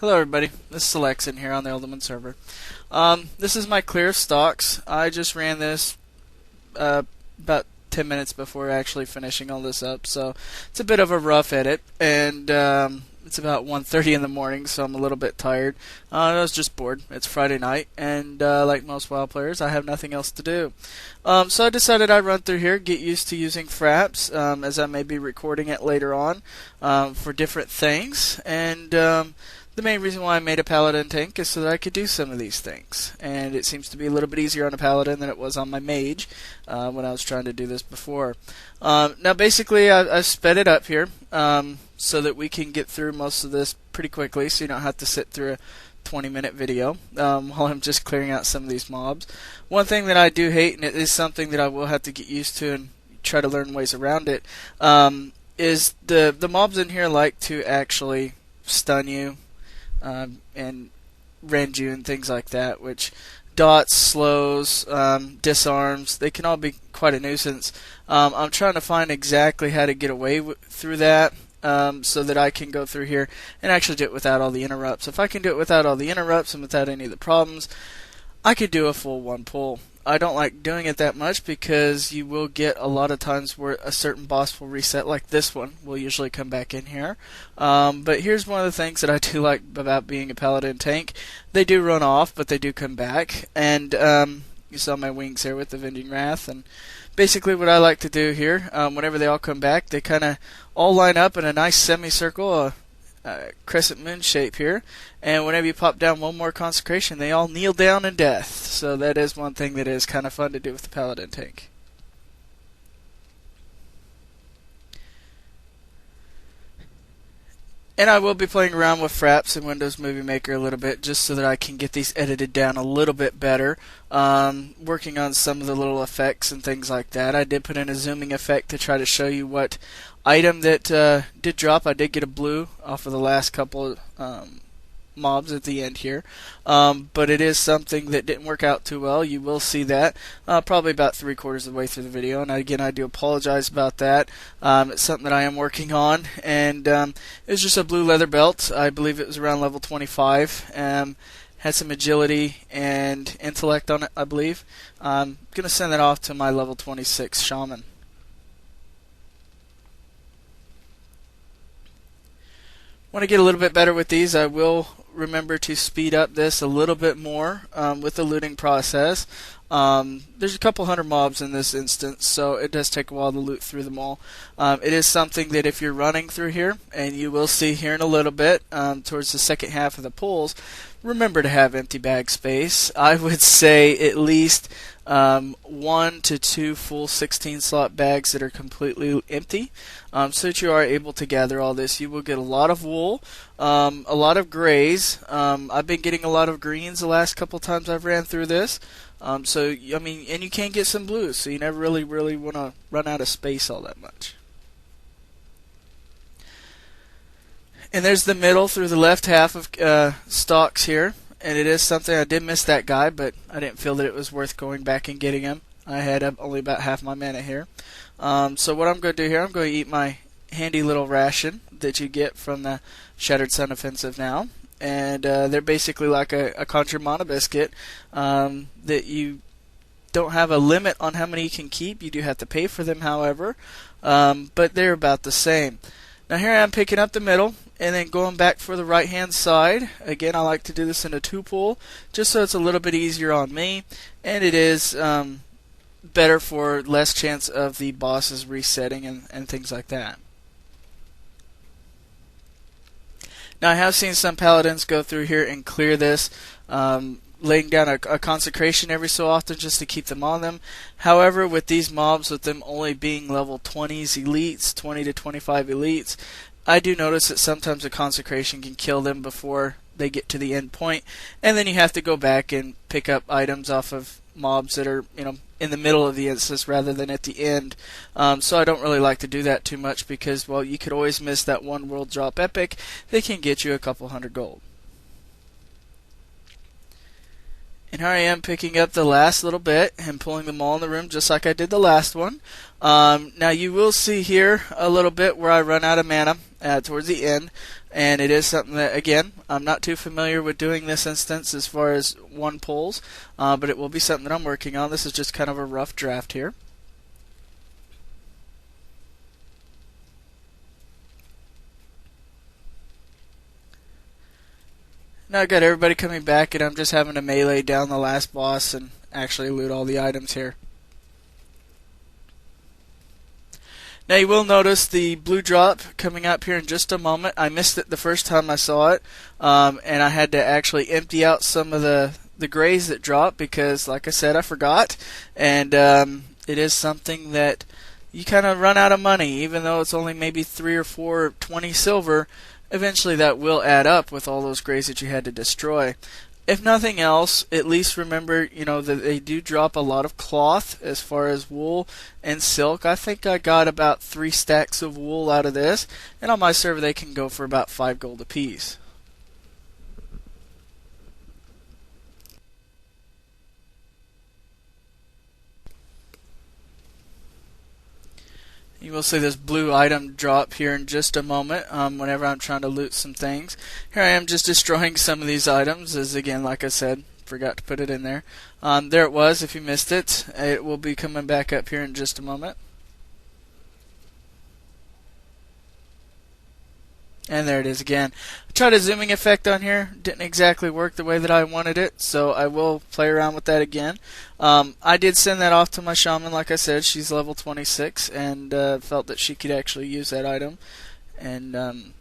Hello everybody, this is Celexan here on the Ultimate server. This is my clear of stocks. I just ran this about 10 minutes before actually finishing all this up, so it's a bit of a rough edit, and it's about 1:30 in the morning, so I'm a little bit tired. I was just bored. It's Friday night, and like most WoW players, I have nothing else to do. So I decided I'd run through here, get used to using fraps, as I may be recording it later on for different things, and the main reason why I made a paladin tank is so that I could do some of these things, and it seems to be a little bit easier on a paladin than it was on my mage when I was trying to do this before. Now basically I've sped it up here so that we can get through most of this pretty quickly, so you don't have to sit through a 20-minute video while I'm just clearing out some of these mobs. One thing that I do hate, and it is something that I will have to get used to and try to learn ways around it, is the mobs in here like to actually stun you and rend you and things like that, which dots, slows, disarms, they can all be quite a nuisance. I'm trying to find exactly how to get away through that so that I can go through here and actually do it without all the interrupts. If I can do it without all the interrupts and without any of the problems, I could do a full one pull. I don't like doing it that much because you will get a lot of times where a certain boss will reset, like this one will usually come back in here. But here's one of the things that I do like about being a paladin tank. They do run off, but they do come back. And you saw my wings here with the Avenging Wrath. And basically what I like to do here, whenever they all come back, they kind of all line up in a nice semicircle, crescent moon shape here, and whenever you pop down one more consecration, they all kneel down in death. So that is one thing that is kind of fun to do with the paladin tank. And I will be playing around with fraps in Windows Movie Maker a little bit, just so that I can get these edited down a little bit better. Working on some of the little effects and things like that. I did put in a zooming effect to try to show you what item that did drop. I did get a blue off of the last couple mobs at the end here, but it is something that didn't work out too well. You will see that probably about 3/4 of the way through the video, and again I do apologize about that. It's something that I am working on, and it was just a blue leather belt. I believe it was around level 25. Had some agility and intellect on it, I believe. I'm going to send that off to my level 26 shaman. Want to get a little bit better with these, I will remember to speed up this a little bit more with the looting process. There's a couple hundred mobs in this instance, so it does take a while to loot through them all. It is something that if you're running through here, and you will see here in a little bit, towards the second half of the pulls, remember to have empty bag space. I would say at least 1 to 2 full 16 slot bags that are completely empty, so that you are able to gather all this. You will get a lot of wool, a lot of grays. I've been getting a lot of greens the last couple times I've ran through this. So I mean, and you can get some blues, so you never really want to run out of space all that much. And there's the middle through the left half of stocks here. And it is something, I did miss that guy, but I didn't feel that it was worth going back and getting him. I had only about half my mana here. So what I'm going to do here, I'm going to eat my handy little ration that you get from the Shattered Sun Offensive now. And they're basically like a Contra Mana biscuit that you don't have a limit on how many you can keep. You do have to pay for them, however, but they're about the same. Now here I am picking up the middle and then going back for the right hand side. Again, I like to do this in a 2-pull just so it's a little bit easier on me, and it is better for less chance of the bosses resetting and things like that. Now I have seen some paladins go through here and clear this, laying down a consecration every so often just to keep them on them. However, with these mobs, with them only being level 20s elites, 20 to 25 elites, I do notice that sometimes a consecration can kill them before they get to the end point, and then you have to go back and pick up items off of mobs that are, in the middle of the instance rather than at the end. So I don't really like to do that too much because, well, you could always miss that one world drop epic. They can get you a couple hundred gold. And here I am picking up the last little bit and pulling them all in the room just like I did the last one. Now you will see here a little bit where I run out of mana towards the end, and it is something that, again, I'm not too familiar with doing this instance as far as one pulls, but it will be something that I'm working on. This is just kind of a rough draft here. Now I've got everybody coming back, and I'm just having to melee down the last boss and actually loot all the items here. Now you will notice the blue drop coming up here in just a moment. I missed it the first time I saw it, and I had to actually empty out some of the grays that dropped because, like I said, I forgot. And it is something that you kind of run out of money, even though it's only maybe 3 or 4 or 20 silver. Eventually that will add up with all those grays that you had to destroy. If nothing else, at least remember, that they do drop a lot of cloth as far as wool and silk. I think I got about 3 stacks of wool out of this, and on my server they can go for about 5 gold apiece. You will see this blue item drop here in just a moment whenever I'm trying to loot some things. Here I am just destroying some of these items, as again, like I said, forgot to put it in there. There it was. If you missed it, it will be coming back up here in just a moment. And there it is again. I tried a zooming effect on here. Didn't exactly work the way that I wanted it, so I will play around with that again. I did send that off to my shaman, like I said. She's level 26, and felt that she could actually use that item. And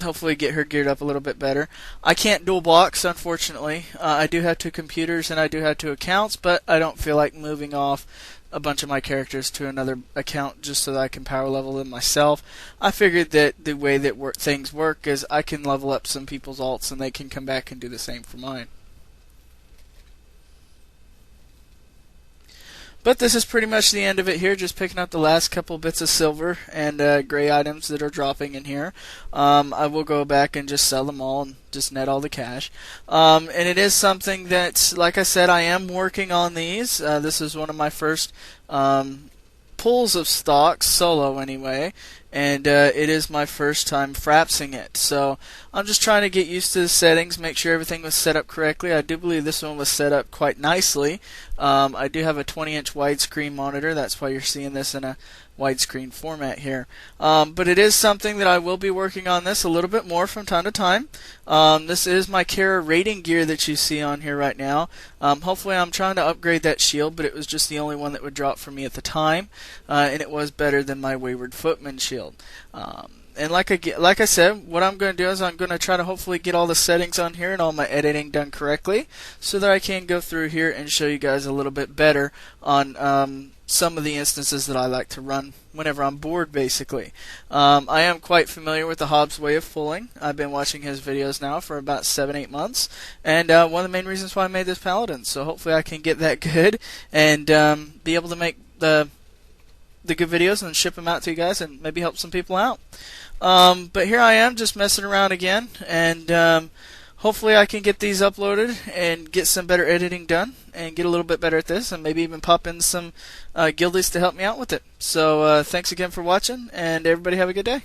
hopefully get her geared up a little bit better. I can't dual box, unfortunately. I do have 2 computers, and I do have 2 accounts, but I don't feel like moving off a bunch of my characters to another account just so that I can power level them myself. I figured that the way that things work is I can level up some people's alts and they can come back and do the same for mine. But this is pretty much the end of it here, just picking up the last couple bits of silver and gray items that are dropping in here. I will go back and just sell them all and just net all the cash. And it is something that, like I said, I am working on these. This is one of my first pulls of stocks, solo anyway, and it is my first time frapsing it. So I'm just trying to get used to the settings, make sure everything was set up correctly. I do believe this one was set up quite nicely. I do have a 20-inch widescreen monitor, that's why you're seeing this in a widescreen format here. But it is something that I will be working on this a little bit more from time to time. This is my Kara rating gear that you see on here right now. Hopefully I'm trying to upgrade that shield, but it was just the only one that would drop for me at the time, and it was better than my Wayward Footman shield. And like I said, what I'm going to do is I'm going to try to hopefully get all the settings on here and all my editing done correctly so that I can go through here and show you guys a little bit better on some of the instances that I like to run whenever I'm bored, basically. I am quite familiar with the Hobbs way of pulling. I've been watching his videos now for about 7-8 months, and one of the main reasons why I made this Paladin. So hopefully I can get that good and be able to make the good videos and ship them out to you guys and maybe help some people out. But here I am just messing around again, and hopefully I can get these uploaded and get some better editing done and get a little bit better at this and maybe even pop in some guildies to help me out with it. So thanks again for watching, and everybody have a good day.